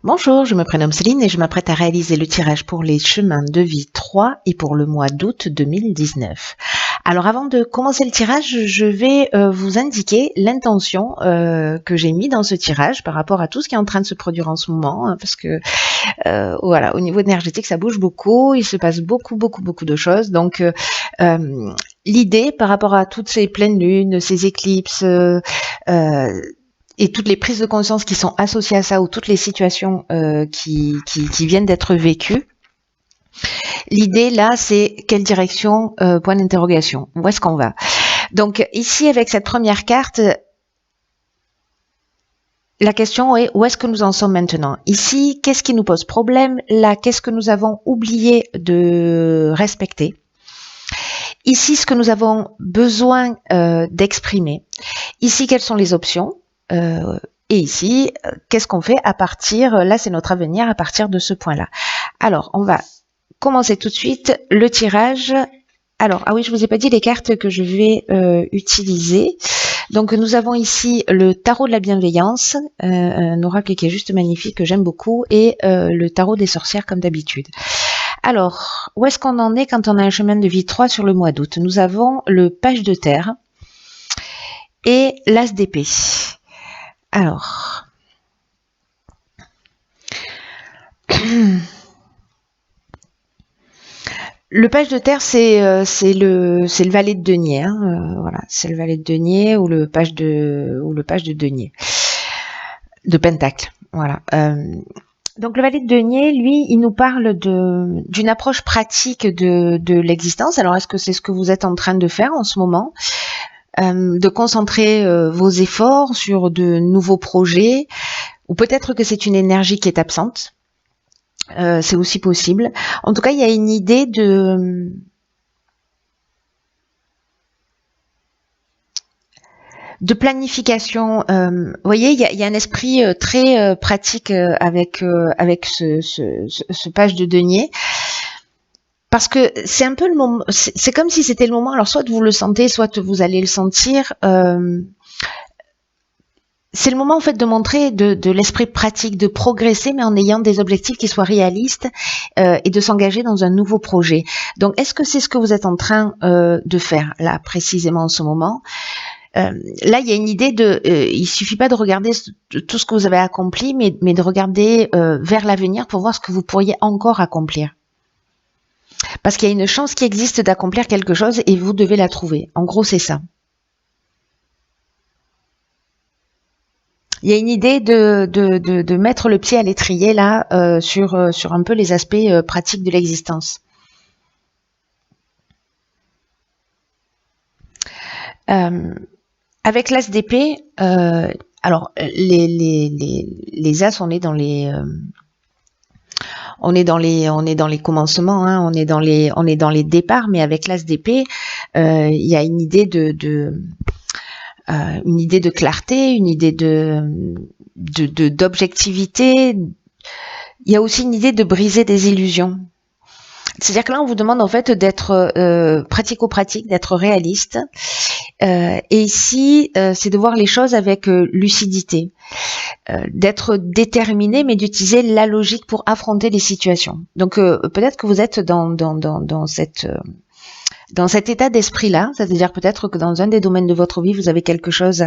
Bonjour, je me prénomme Céline et je m'apprête à réaliser le tirage pour les chemins de vie 3 et pour le mois d'août 2019. Alors avant de commencer le tirage, je vais vous indiquer l'intention que j'ai mis dans ce tirage par rapport à tout ce qui est en train de se produire en ce moment, hein, parce que voilà, au niveau énergétique, ça bouge beaucoup, il se passe beaucoup de choses. Donc l'idée par rapport à toutes ces pleines lunes, ces éclipses, et toutes les prises de conscience qui sont associées à ça ou toutes les situations qui viennent d'être vécues. L'idée là, c'est quelle direction, point d'interrogation, où est-ce qu'on va? Donc ici, avec cette première carte, la question est où est-ce que nous en sommes maintenant? Ici, qu'est-ce qui nous pose problème? Là, qu'est-ce que nous avons oublié de respecter? Ici, ce que nous avons besoin d'exprimer. Ici, quelles sont les options? Et ici, qu'est-ce qu'on fait à partir, là c'est notre avenir à partir de ce point-là. Alors, on va commencer tout de suite le tirage. Alors, ah oui, je vous ai pas dit les cartes que je vais utiliser. Donc, nous avons ici le tarot de la bienveillance, un oracle qui est juste magnifique, que j'aime beaucoup, et le tarot des sorcières comme d'habitude. Alors, où est-ce qu'on en est quand on a un chemin de vie 3 sur le mois d'août? Nous avons le page de terre et l'as d'épée. Alors, le page de terre, c'est le valet de denier, hein, voilà, c'est le valet de denier ou le page de denier, de pentacle, voilà. Donc le valet de denier, lui, il nous parle d'une approche pratique de l'existence. Alors, est-ce que c'est ce que vous êtes en train de faire en ce moment? De concentrer vos efforts sur de nouveaux projets, ou peut-être que c'est une énergie qui est absente. C'est aussi possible. En tout cas, il y a une idée de planification. Vous voyez, il y a un esprit très pratique avec ce page de denier. Parce que c'est un peu le moment, c'est comme si c'était le moment, alors soit vous le sentez, soit vous allez le sentir, c'est le moment en fait de montrer de l'esprit pratique, de progresser, mais en ayant des objectifs qui soient réalistes et de s'engager dans un nouveau projet. Donc, est-ce que c'est ce que vous êtes en train de faire là précisément en ce moment? Là, il y a une idée il suffit pas de regarder tout ce que vous avez accompli, mais de regarder vers l'avenir pour voir ce que vous pourriez encore accomplir. Parce qu'il y a une chance qui existe d'accomplir quelque chose et vous devez la trouver. En gros, c'est ça. Il y a une idée de mettre le pied à l'étrier là sur un peu les aspects pratiques de l'existence. Avec l'as d'épée, alors les as, on est dans les commencements, hein, on est dans les départs, mais avec l'as d'épée, il y a une idée une idée de clarté, une idée d'objectivité. Il y a aussi une idée de briser des illusions. C'est-à-dire que là, on vous demande en fait d'être pratico-pratique, d'être réaliste. Et ici, c'est de voir les choses avec lucidité, d'être déterminé, mais d'utiliser la logique pour affronter les situations. Donc, peut-être que vous êtes dans cet état d'esprit-là, c'est-à-dire peut-être que dans un des domaines de votre vie, vous avez quelque chose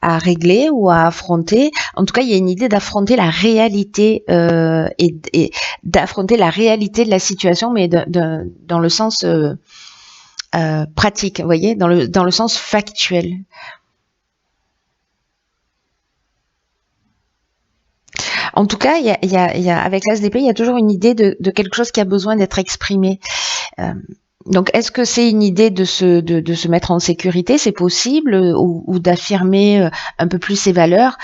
à régler ou à affronter. En tout cas, il y a une idée d'affronter la réalité et d'affronter la réalité de la situation, mais dans le sens pratique, vous voyez, dans le sens factuel. En tout cas, avec l'as d'épée, il y a toujours une idée de quelque chose qui a besoin d'être exprimé. Donc, est-ce que c'est une idée de se mettre en sécurité? C'est possible, ou d'affirmer un peu plus ses valeurs.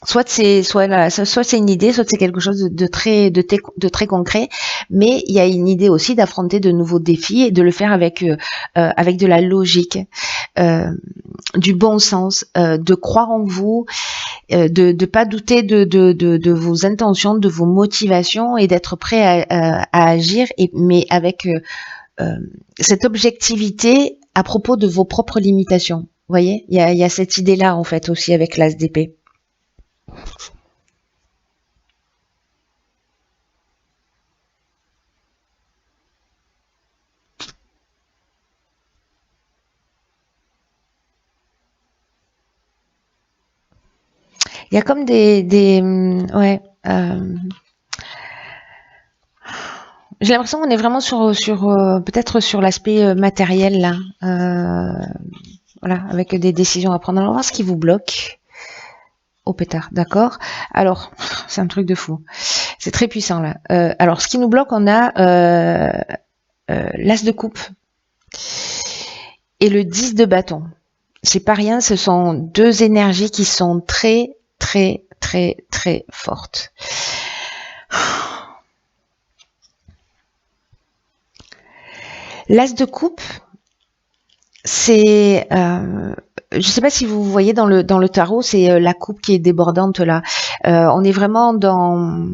Soit c'est une idée, soit c'est quelque chose de très concret, mais il y a une idée aussi d'affronter de nouveaux défis et de le faire avec de la logique, du bon sens, de croire en vous, de pas douter de vos intentions, de vos motivations et d'être prêt à agir, mais avec cette objectivité à propos de vos propres limitations. voyez, il y a cette idée-là en fait aussi avec l'as d'épée. Il y a comme ouais. J'ai l'impression qu'on est vraiment sur peut-être sur l'aspect matériel là, voilà, avec des décisions à prendre. On va voir ce qui vous bloque. Au pétard, d'accord. Alors, c'est un truc de fou. C'est très puissant là. Alors, ce qui nous bloque, on a l'as de coupe et le 10 de bâton. C'est pas rien, ce sont deux énergies qui sont très, très, très, très fortes. L'as de coupe, c'est, je sais pas si vous voyez dans le tarot, c'est la coupe qui est débordante là. On est vraiment dans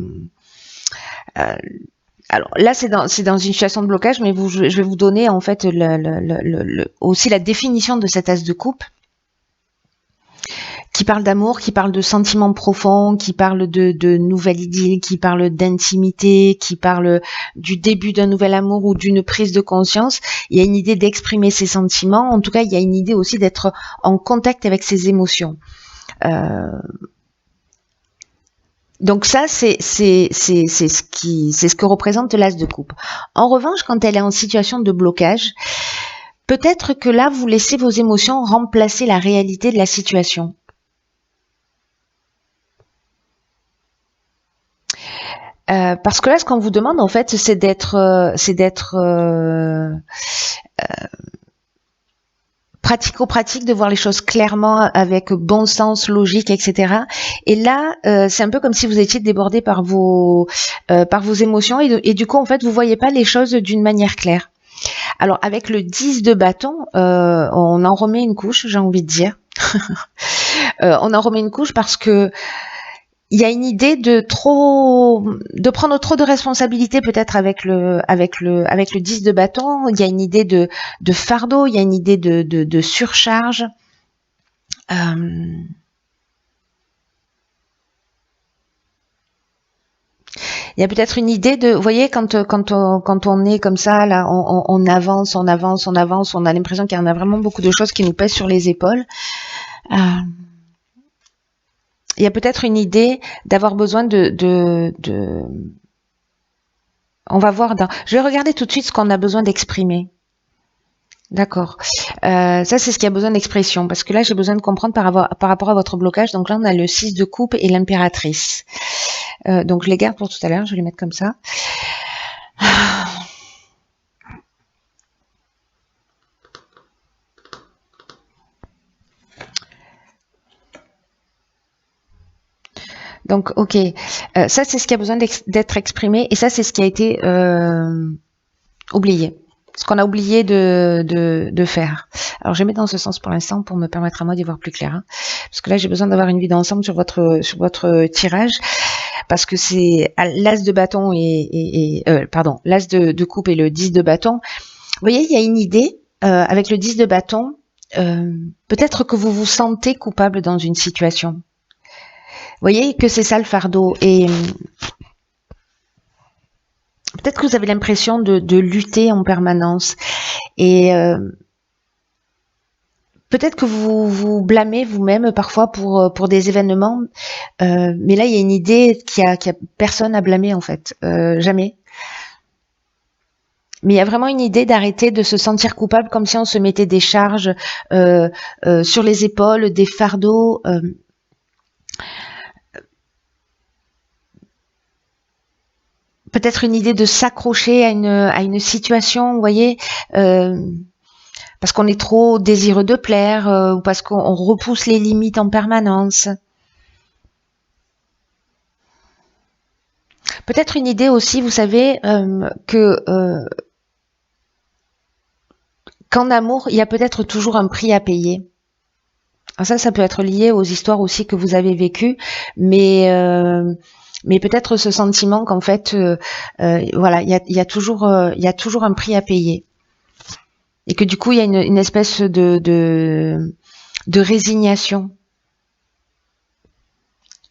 alors là, c'est dans une situation de blocage, mais je vais vous donner en fait aussi la définition de cet as de coupe, qui parle d'amour, qui parle de sentiments profonds, qui parle de nouvelle idylle, qui parle d'intimité, qui parle du début d'un nouvel amour ou d'une prise de conscience. Il y a une idée d'exprimer ses sentiments. En tout cas, il y a une idée aussi d'être en contact avec ses émotions. Donc ça, c'est ce que représente l'as de coupe. En revanche, quand elle est en situation de blocage, peut-être que là, vous laissez vos émotions remplacer la réalité de la situation. Parce que là, ce qu'on vous demande, en fait, c'est d'être pratico-pratique, de voir les choses clairement, avec bon sens, logique, etc. Et là, c'est un peu comme si vous étiez débordé par vos émotions, et du coup, en fait, vous voyez pas les choses d'une manière claire. Alors, avec le 10 de bâton, on en remet une couche, j'ai envie de dire. On en remet une couche parce que il y a une idée de prendre trop de responsabilités peut-être avec le 10 de bâton. Il y a une idée de fardeau, il y a une idée de surcharge. Il y a peut-être une idée de, vous voyez, quand on est comme ça, là, on avance, on a l'impression qu'il y en a vraiment beaucoup de choses qui nous pèsent sur les épaules. Il y a peut-être une idée d'avoir besoin on va voir je vais regarder tout de suite ce qu'on a besoin d'exprimer. D'accord. Ça, c'est ce qui a besoin d'expression, parce que là, j'ai besoin de comprendre par rapport à votre blocage. Donc là, on a le 6 de coupe et l'impératrice. Donc je les garde pour tout à l'heure, je vais les mettre comme ça. Donc, ok, ça c'est ce qui a besoin d'être exprimé, et ça c'est ce qui a été oublié, ce qu'on a oublié de faire. Alors, je mets dans ce sens pour l'instant pour me permettre à moi d'y voir plus clair, hein, parce que là j'ai besoin d'avoir une vue d'ensemble sur votre tirage, parce que c'est l'as de bâton pardon, l'as de coupe et le 10 de bâton. Vous voyez, il y a une idée avec le 10 de bâton. Peut-être que vous vous sentez coupable dans une situation. Vous voyez que c'est ça le fardeau, et peut-être que vous avez l'impression de lutter en permanence, et peut-être que vous vous blâmez vous-même parfois pour des événements, mais là il y a une idée qu'il y a personne à blâmer en fait, jamais. Mais il y a vraiment une idée d'arrêter de se sentir coupable, comme si on se mettait des charges sur les épaules, des fardeaux. Peut-être une idée de s'accrocher à une situation, vous voyez, parce qu'on est trop désireux de plaire, ou parce qu'on repousse les limites en permanence. Peut-être une idée aussi, vous savez, que qu'en amour, il y a peut-être toujours un prix à payer. Alors ça peut être lié aux histoires aussi que vous avez vécues, mais peut-être ce sentiment qu'en fait, voilà, il y a toujours un prix à payer, et que du coup, il y a une espèce de de résignation,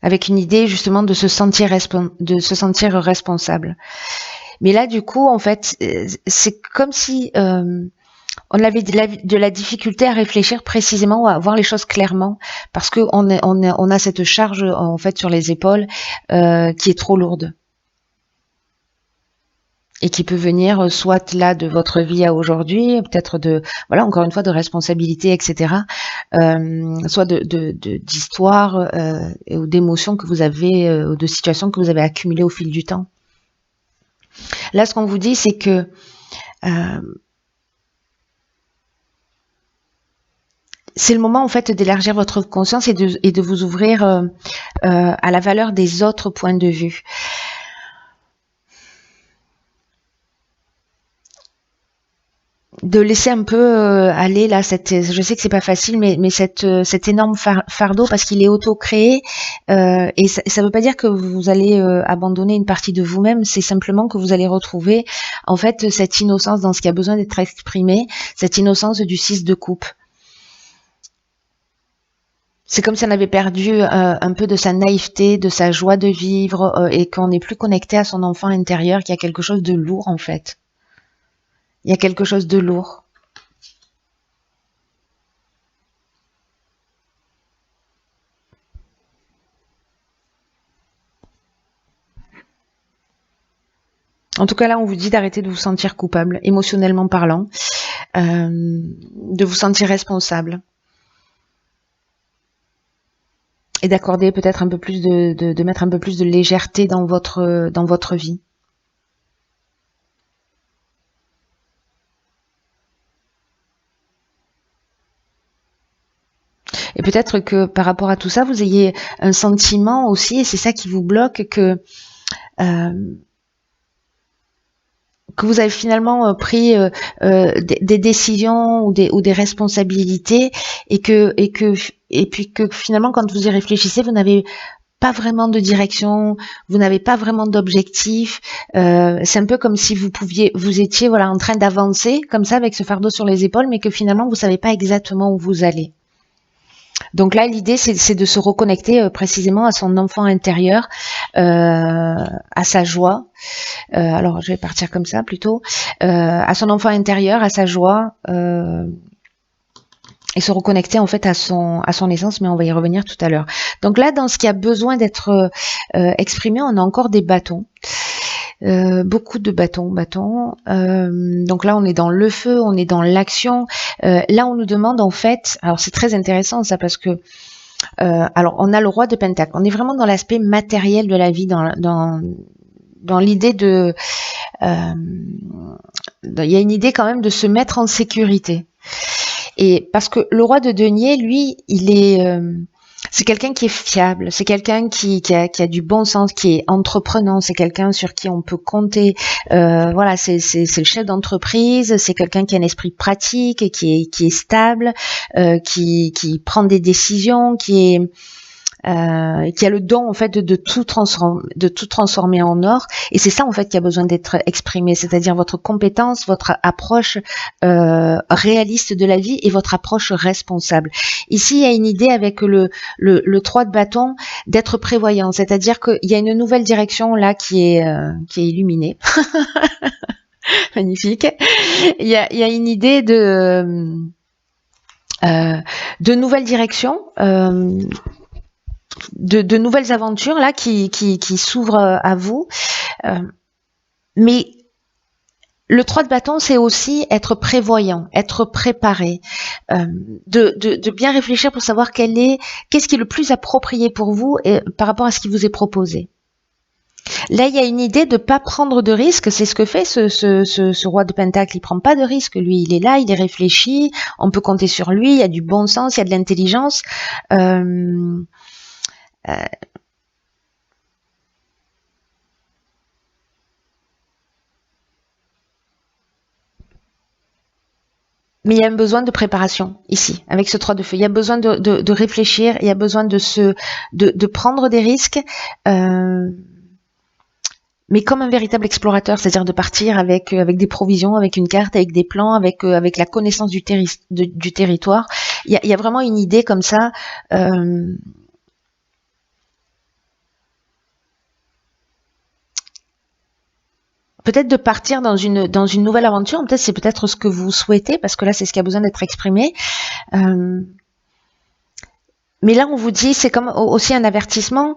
avec une idée justement de se sentir responsable. Mais là, du coup, en fait, c'est comme si on avait de la difficulté à réfléchir précisément, à voir les choses clairement, parce que on a cette charge en fait sur les épaules qui est trop lourde et qui peut venir soit là de votre vie à aujourd'hui, peut-être de voilà encore une fois de responsabilité, etc. Soit d'histoires ou d'émotions que vous avez ou de situations que vous avez accumulées au fil du temps. Là, ce qu'on vous dit, c'est que c'est le moment en fait d'élargir votre conscience et de vous ouvrir à la valeur des autres points de vue. De laisser un peu aller là je sais que c'est pas facile, mais cet énorme fardeau, parce qu'il est auto-créé et ça veut pas dire que vous allez abandonner une partie de vous-même, c'est simplement que vous allez retrouver en fait cette innocence dans ce qui a besoin d'être exprimé, cette innocence du 6 de coupe. C'est comme si on avait perdu un peu de sa naïveté, de sa joie de vivre et qu'on n'est plus connecté à son enfant intérieur, qu'il y a quelque chose de lourd en fait. Il y a quelque chose de lourd. En tout cas, là, on vous dit d'arrêter de vous sentir coupable, émotionnellement parlant, de vous sentir responsable. Et d'accorder peut-être un peu plus de mettre un peu plus de légèreté dans votre vie. Et peut-être que par rapport à tout ça, vous ayez un sentiment aussi, et c'est ça qui vous bloque, que vous avez finalement pris des décisions ou des responsabilités et puis que finalement quand vous y réfléchissez, vous n'avez pas vraiment de direction, vous n'avez pas vraiment d'objectif. C'est un peu comme si vous étiez voilà en train d'avancer comme ça avec ce fardeau sur les épaules, mais que finalement vous savez pas exactement où vous allez. Donc là, l'idée, c'est de se reconnecter précisément à son enfant intérieur, à sa joie. Alors, je vais partir comme ça plutôt. À son enfant intérieur, à sa joie, et se reconnecter en fait à son essence, mais on va y revenir tout à l'heure. Donc là, dans ce qui a besoin d'être exprimé, on a encore des bâtons. Beaucoup de bâtons. Donc là, on est dans le feu, on est dans l'action. Là, on nous demande en fait, alors c'est très intéressant ça parce que alors on a le roi de Pentacle. On est vraiment dans l'aspect matériel de la vie, dans l'idée de, il y a une idée quand même de se mettre en sécurité. Et parce que le roi de denier, lui, il est c'est quelqu'un qui est fiable, c'est quelqu'un qui a du bon sens, qui est entreprenant, c'est quelqu'un sur qui on peut compter. Voilà, c'est le chef d'entreprise, c'est quelqu'un qui a un esprit pratique, qui est stable, qui prend des décisions, qui a le don en fait de tout transformer en or, et c'est ça en fait qui a besoin d'être exprimé, c'est-à-dire votre compétence, votre approche réaliste de la vie et votre approche responsable. Ici, il y a une idée avec le 3 de bâton d'être prévoyant, c'est-à-dire qu'il y a une nouvelle direction là qui est illuminée. Magnifique. Il y a une idée de nouvelles directions. De nouvelles aventures là qui s'ouvrent à vous, mais le 3 de bâton, c'est aussi être prévoyant, être préparé, de bien réfléchir pour savoir qu'est-ce qui est le plus approprié pour vous et par rapport à ce qui vous est proposé. Là, il y a une idée de pas prendre de risques, c'est ce que fait ce roi de Pentacle, il prend pas de risques, lui, il est là, il est réfléchi, on peut compter sur lui, il y a du bon sens, il y a de l'intelligence. Mais il y a un besoin de préparation ici, avec ce 3 de feu. Il y a besoin de réfléchir, il y a besoin de prendre des risques, mais comme un véritable explorateur, c'est-à-dire de partir avec des provisions, avec une carte, avec des plans, avec la connaissance du territoire, Il y a vraiment une idée comme ça. Peut-être de partir dans une nouvelle aventure, peut-être c'est peut-être ce que vous souhaitez, parce que là c'est ce qui a besoin d'être exprimé. Mais là on vous dit, c'est comme aussi un avertissement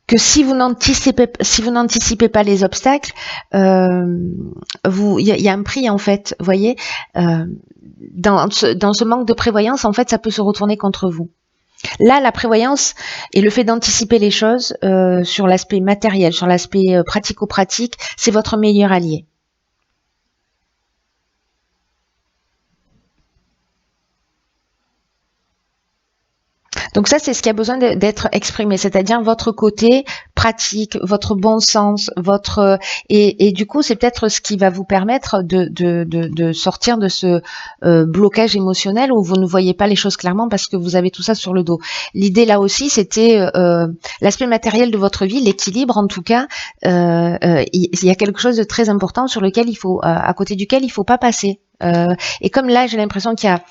que si vous n'anticipez pas les obstacles, il y a un prix en fait, vous voyez, dans ce manque de prévoyance, en fait, ça peut se retourner contre vous. Là, la prévoyance et le fait d'anticiper les choses sur l'aspect matériel, sur l'aspect pratico-pratique, c'est votre meilleur allié. Donc ça, c'est ce qui a besoin d'être exprimé, c'est-à-dire votre côté pratique, votre bon sens, votre et du coup, c'est peut-être ce qui va vous permettre de sortir de ce blocage émotionnel où vous ne voyez pas les choses clairement parce que vous avez tout ça sur le dos. L'idée là aussi, c'était l'aspect matériel de votre vie, l'équilibre en tout cas. Il y a quelque chose de très important sur lequel il faut, à côté duquel il faut pas passer. Et comme là, j'ai l'impression qu'il y a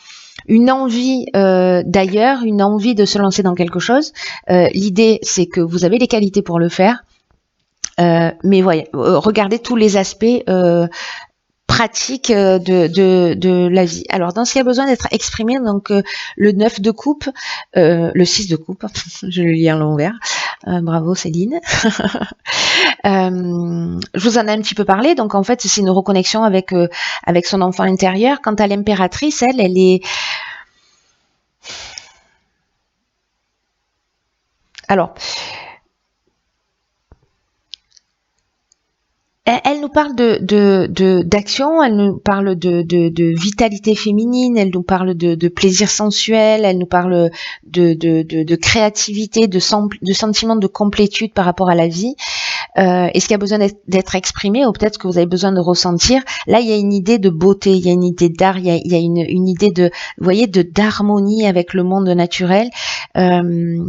une envie d'ailleurs, une envie de se lancer dans quelque chose. L'idée, c'est que vous avez les qualités pour le faire, mais voyez, regardez tous les aspects pratiques de la vie. Alors, dans ce qui a besoin d'être exprimé, donc le 9 de coupe, le 6 de coupe, je le lis en l'envers. Bravo Céline. Je vous en ai un petit peu parlé. Donc en fait, c'est une reconnexion avec son enfant intérieur. Quant à l'impératrice, elle est alors, elle nous parle d'action, elle nous parle de vitalité féminine, elle nous parle de plaisir sensuel, elle nous parle de créativité, de sentiment de complétude par rapport à la vie. Et ce qui a besoin d'être exprimé, ou peut-être que vous avez besoin de ressentir, là il y a une idée de beauté, il y a une idée d'art, il y a une idée de, vous voyez, d'harmonie avec le monde naturel. Il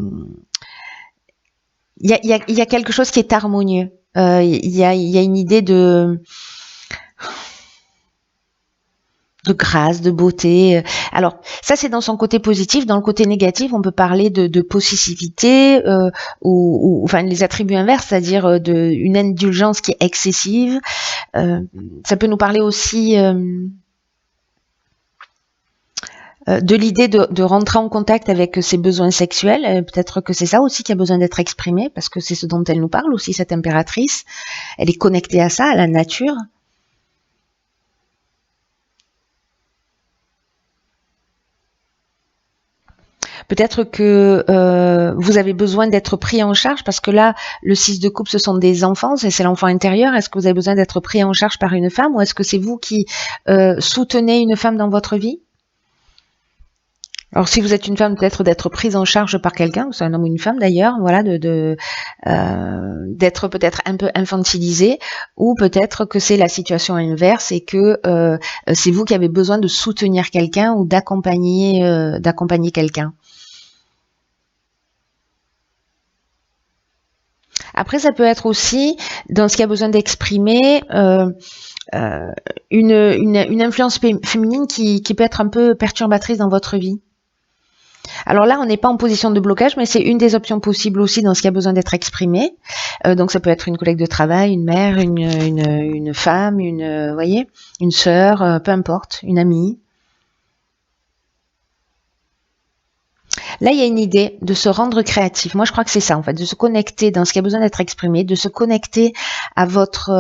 y a quelque chose qui est harmonieux. Il y a une idée de grâce, de beauté. Alors, ça, c'est dans son côté positif. Dans le côté négatif, on peut parler de possessivité ou enfin, les attributs inverses, c'est-à-dire une indulgence qui est excessive. Ça peut nous parler aussi de l'idée de rentrer en contact avec ses besoins sexuels. Peut-être que c'est ça aussi qui a besoin d'être exprimé, parce que c'est ce dont elle nous parle aussi, cette impératrice. Elle est connectée à ça, à la nature. Peut-être que vous avez besoin d'être pris en charge, parce que là, le 6 de coupe, ce sont des enfants, c'est l'enfant intérieur. Est-ce que vous avez besoin d'être pris en charge par une femme, ou est-ce que c'est vous qui soutenez une femme dans votre vie? Alors si vous êtes une femme, peut-être d'être prise en charge par quelqu'un, c'est un homme ou une femme d'ailleurs, voilà, d'être peut-être un peu infantilisé, ou peut-être que c'est la situation inverse et que c'est vous qui avez besoin de soutenir quelqu'un ou d'accompagner quelqu'un. Après, ça peut être aussi, dans ce qui a besoin d'exprimer, une influence féminine qui peut être un peu perturbatrice dans votre vie. Alors là, on n'est pas en position de blocage, mais c'est une des options possibles aussi dans ce qui a besoin d'être exprimé. Donc ça peut être une collègue de travail, une mère, une femme, voyez, une sœur, peu importe, une amie. Là, il y a une idée de se rendre créatif. Moi, je crois que c'est ça, en fait, de se connecter dans ce qui a besoin d'être exprimé, de se connecter à votre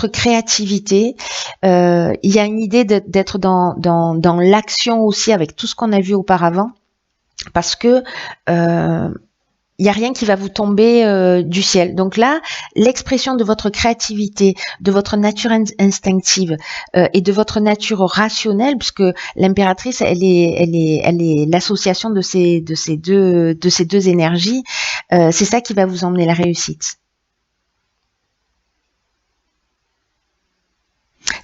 créativité. Il y a une idée d'être dans l'action aussi, avec tout ce qu'on a vu auparavant, parce que il n'y a rien qui va vous tomber du ciel. Donc là, l'expression de votre créativité, de votre nature instinctive et de votre nature rationnelle, puisque l'impératrice, elle est l'association de ces deux énergies. C'est ça qui va vous emmener la réussite.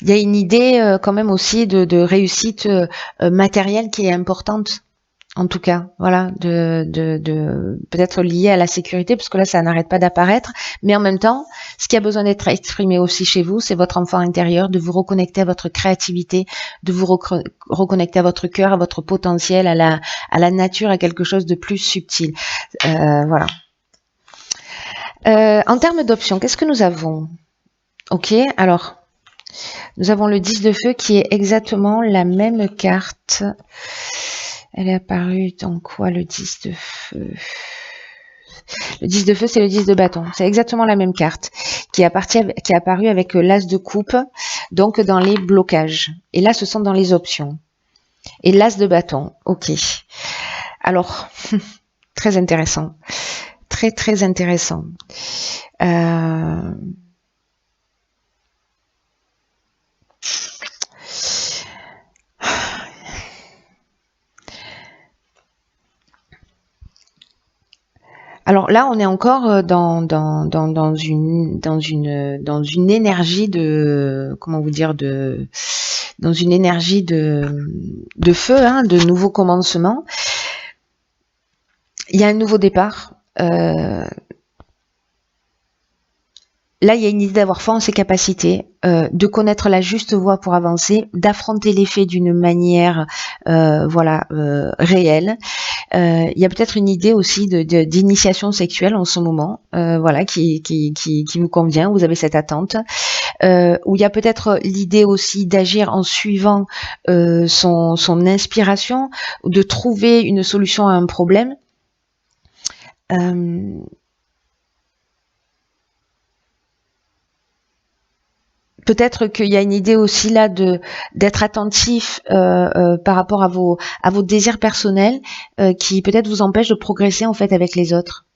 Il y a une idée quand même aussi de réussite matérielle qui est importante. en tout cas, voilà, peut-être lié à la sécurité, parce que là, ça n'arrête pas d'apparaître. Mais en même temps, ce qui a besoin d'être exprimé aussi chez vous, c'est votre enfant intérieur, de vous reconnecter à votre créativité, de vous reconnecter à votre cœur, à votre potentiel, à la nature, à quelque chose de plus subtil. Voilà. En termes d'options, qu'est-ce que nous avons? Ok, alors, nous avons le 10 de feu qui est exactement la même carte. Elle est apparue dans quoi, le 10 de feu? Le 10 de feu, c'est le 10 de bâton. C'est exactement la même carte qui est apparue avec l'as de coupe, donc dans les blocages. Et là, ce sont dans les options. Et l'as de bâton, ok. Alors, très intéressant. Très, très intéressant. Alors là, on est encore dans une énergie de, comment vous dire, dans une énergie de feu, hein, de nouveau commencement. Il y a un nouveau départ. Là, il y a une idée d'avoir foi en ses capacités, de connaître la juste voie pour avancer, d'affronter les faits d'une manière, réelle. Il y a peut-être une idée aussi d'initiation sexuelle en ce moment, qui vous convient. Vous avez cette attente. Où il y a peut-être l'idée aussi d'agir en suivant son inspiration, de trouver une solution à un problème. Peut-être qu'il y a une idée aussi là d'être attentif par rapport à vos désirs personnels qui peut-être vous empêchent de progresser en fait avec les autres.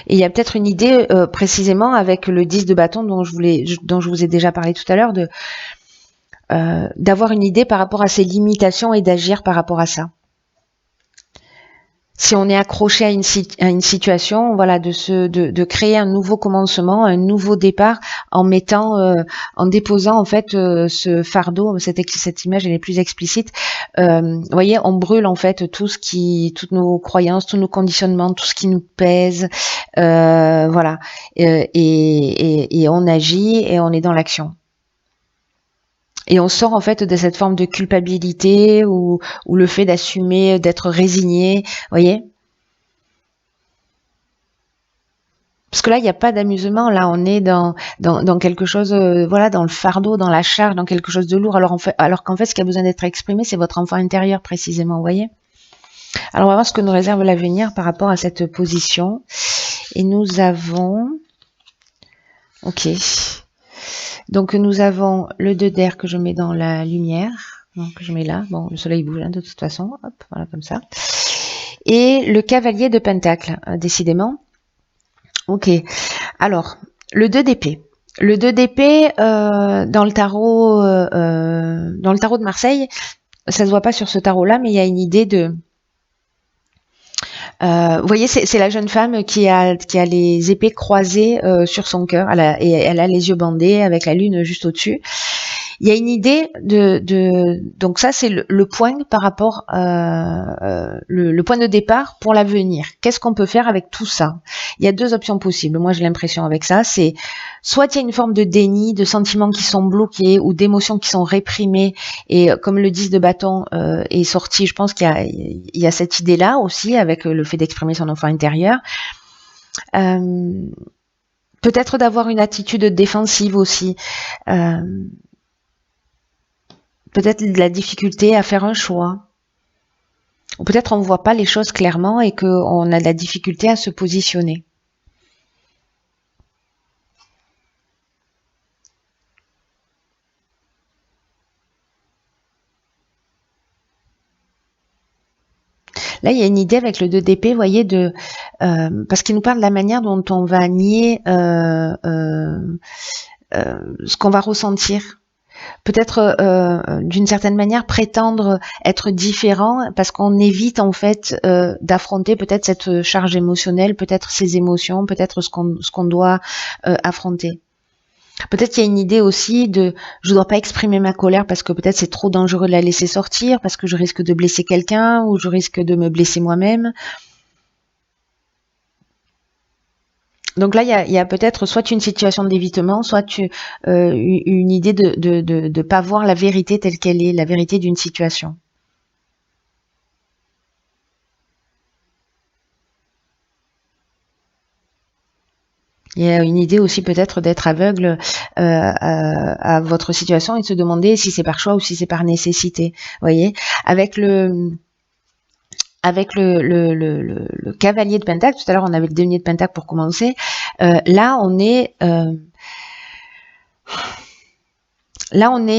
Et il y a peut-être une idée précisément avec le 10 de bâton dont je vous ai déjà parlé tout à l'heure, d'avoir une idée par rapport à ses limitations et d'agir par rapport à ça. Si on est accroché à une situation, voilà, de créer un nouveau commencement, un nouveau départ, en déposant en fait ce fardeau. Cette image elle est plus explicite. Vous voyez, on brûle en fait toutes nos croyances, tous nos conditionnements, tout ce qui nous pèse, voilà, et on agit et on est dans l'action. Et on sort en fait de cette forme de culpabilité ou le fait d'assumer, d'être résigné, voyez. Parce que là, il n'y a pas d'amusement. Là, on est dans quelque chose, dans le fardeau, dans la charge, dans quelque chose de lourd. Alors qu'en fait, ce qui a besoin d'être exprimé, c'est votre enfant intérieur précisément, vous voyez. Alors, on va voir ce que nous réserve l'avenir par rapport à cette position. Et nous avons, ok. Donc nous avons le 2 d'air que je mets dans la lumière, donc je mets là, bon le soleil bouge hein, de toute façon, hop, voilà comme ça. Et le cavalier de pentacle, décidément. Ok, alors le 2 d'épée. Le 2 d'épée dans le tarot de Marseille, ça se voit pas sur ce tarot-là, mais il y a une idée de... vous voyez, c'est la jeune femme qui a les épées croisées sur son cœur, et elle a les yeux bandés avec la lune juste au-dessus. Il y a une idée donc ça c'est le point par rapport le point de départ pour l'avenir. Qu'est-ce qu'on peut faire avec tout ça? Il y a deux options possibles. Moi j'ai l'impression avec ça, c'est soit il y a une forme de déni, de sentiments qui sont bloqués ou d'émotions qui sont réprimées, et comme le 10 de bâton est sorti, je pense qu'il y a cette idée-là aussi avec le fait d'exprimer son enfant intérieur. Peut-être d'avoir une attitude défensive aussi. Peut-être de la difficulté à faire un choix. Ou peut-être on ne voit pas les choses clairement et qu'on a de la difficulté à se positionner. Là, il y a une idée avec le 2 d'épée, vous voyez, parce qu'il nous parle de la manière dont on va nier ce qu'on va ressentir. Peut-être d'une certaine manière prétendre être différent parce qu'on évite en fait d'affronter peut-être cette charge émotionnelle, peut-être ces émotions, peut-être ce qu'on doit affronter. Peut-être qu'il y a une idée aussi de je dois pas exprimer ma colère parce que peut-être c'est trop dangereux de la laisser sortir, parce que je risque de blesser quelqu'un ou je risque de me blesser moi-même. Donc là, il y a peut-être soit une situation d'évitement, soit une idée de pas voir la vérité telle qu'elle est, la vérité d'une situation. Il y a une idée aussi peut-être d'être aveugle à votre situation et de se demander si c'est par choix ou si c'est par nécessité. Vous voyez, avec le cavalier de Pentacle, tout à l'heure on avait le denier de Pentacle pour commencer. Là, on est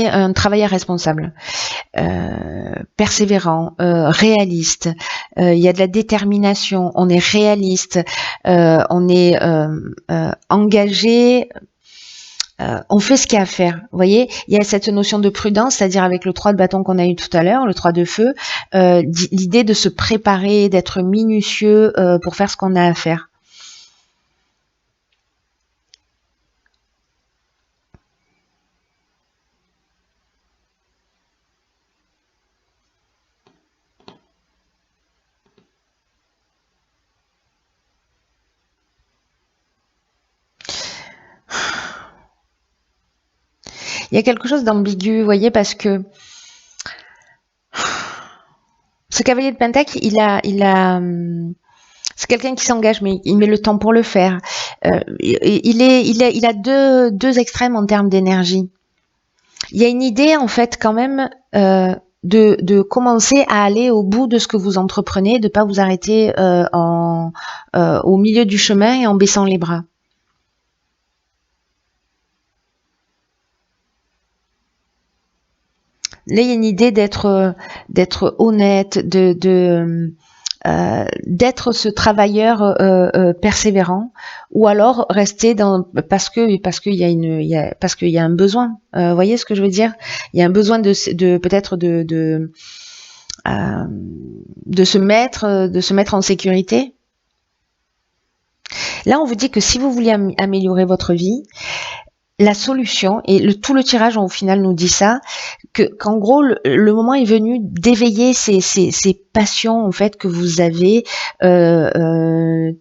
un travailleur responsable, persévérant, réaliste. Il y a de la détermination. On est réaliste. On est engagé. On fait ce qu'il y a à faire. Vous voyez, il y a cette notion de prudence, c'est-à-dire avec le 3 de bâton qu'on a eu tout à l'heure, le 3 de feu, l'idée de se préparer, d'être minutieux pour faire ce qu'on a à faire. Il y a quelque chose d'ambigu, vous voyez, parce que ce cavalier de Pentacle, c'est quelqu'un qui s'engage, mais il met le temps pour le faire. Il a deux extrêmes en termes d'énergie. Il y a une idée, en fait, quand même, de commencer à aller au bout de ce que vous entreprenez, de pas vous arrêter au milieu du chemin et en baissant les bras. Là, il y a une idée d'être honnête, d'être ce travailleur persévérant, ou alors rester dans parce qu'il y a parce qu'il y a un besoin. Vous voyez ce que je veux dire? Il y a un besoin de peut-être de se mettre en sécurité. Là, on vous dit que si vous voulez améliorer votre vie, la solution, et tout le tirage au final nous dit ça, qu'en gros le moment est venu d'éveiller ces passions en fait que vous avez,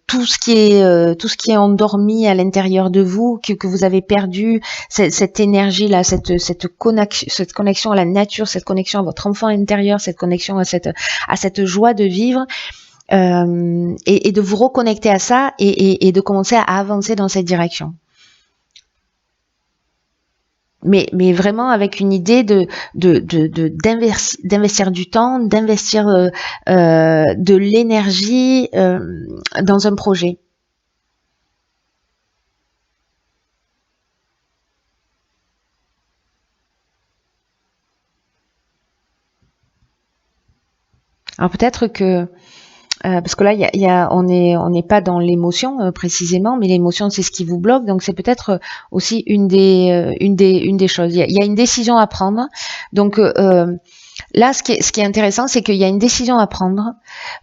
tout ce qui est endormi à l'intérieur de vous, que vous avez perdu, cette énergie là, cette connexion à la nature, cette connexion à votre enfant intérieur, cette connexion à cette joie de vivre. Et de vous reconnecter à ça et de commencer à avancer dans cette direction. Mais vraiment avec une idée d'investir du temps, d'investir de l'énergie dans un projet. Alors peut-être que parce que là, on n'est pas dans l'émotion précisément, mais l'émotion c'est ce qui vous bloque, donc c'est peut-être aussi une des choses. Il y a une décision à prendre, donc là, ce qui est intéressant, c'est qu'il y a une décision à prendre.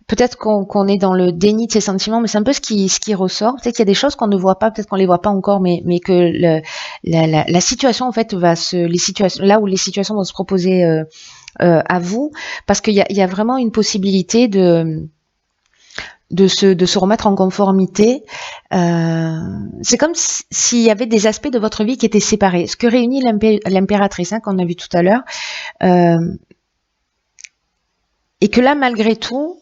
Peut-être qu'on est dans le déni de ses sentiments, mais c'est un peu ce qui ressort. Peut-être qu'il y a des choses qu'on ne voit pas, peut-être qu'on les voit pas encore, mais que la situation en fait les situations là où les situations vont se proposer à vous, parce qu'il y a vraiment une possibilité de se remettre en conformité. C'est comme s'il y avait des aspects de votre vie qui étaient séparés. Ce que réunit l'impératrice, qu'on a vu tout à l'heure, et que là, malgré tout,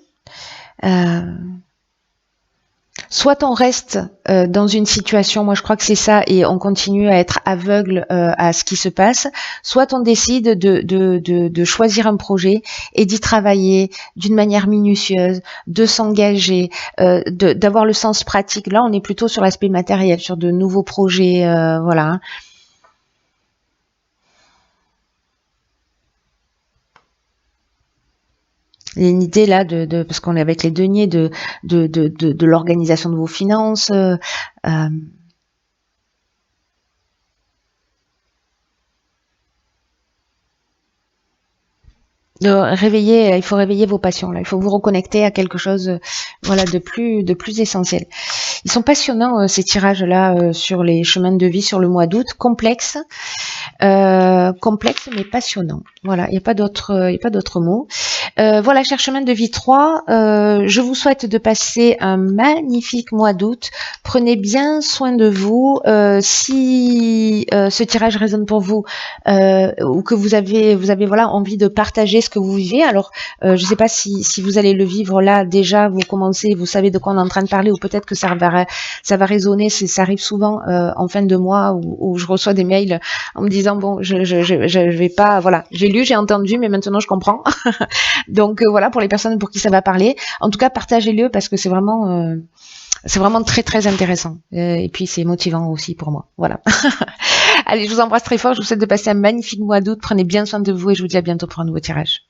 soit on reste dans une situation, moi je crois que c'est ça, et on continue à être aveugle à ce qui se passe, soit on décide de choisir un projet et d'y travailler d'une manière minutieuse, de s'engager, d'avoir le sens pratique. Là, on est plutôt sur l'aspect matériel, sur de nouveaux projets, voilà. Il y a une idée là parce qu'on est avec les deniers de l'organisation de vos finances. il faut réveiller vos passions là. Il faut vous reconnecter à quelque chose, voilà, de plus essentiel. Ils sont passionnants ces tirages là sur les chemins de vie sur le mois d'août, complexes, mais passionnants. Voilà, il n'y a pas d'autre mot. Voilà, cher chemin de vie 3, je vous souhaite de passer un magnifique mois d'août. Prenez bien soin de vous. Si ce tirage résonne pour vous, ou que vous avez voilà envie de partager ce que vous vivez, alors je ne sais pas si vous allez le vivre là déjà, vous commencez, vous savez de quoi on est en train de parler, ou peut-être que ça va résonner. Ça arrive souvent en fin de mois où je reçois des mails en me disant bon, je vais pas, voilà, j'ai lu, j'ai entendu, mais maintenant je comprends. Donc voilà, pour les personnes pour qui ça va parler. En tout cas, partagez-le parce que c'est vraiment très très intéressant. Et puis c'est motivant aussi pour moi. Voilà. Allez, je vous embrasse très fort. Je vous souhaite de passer un magnifique mois d'août. Prenez bien soin de vous et je vous dis à bientôt pour un nouveau tirage.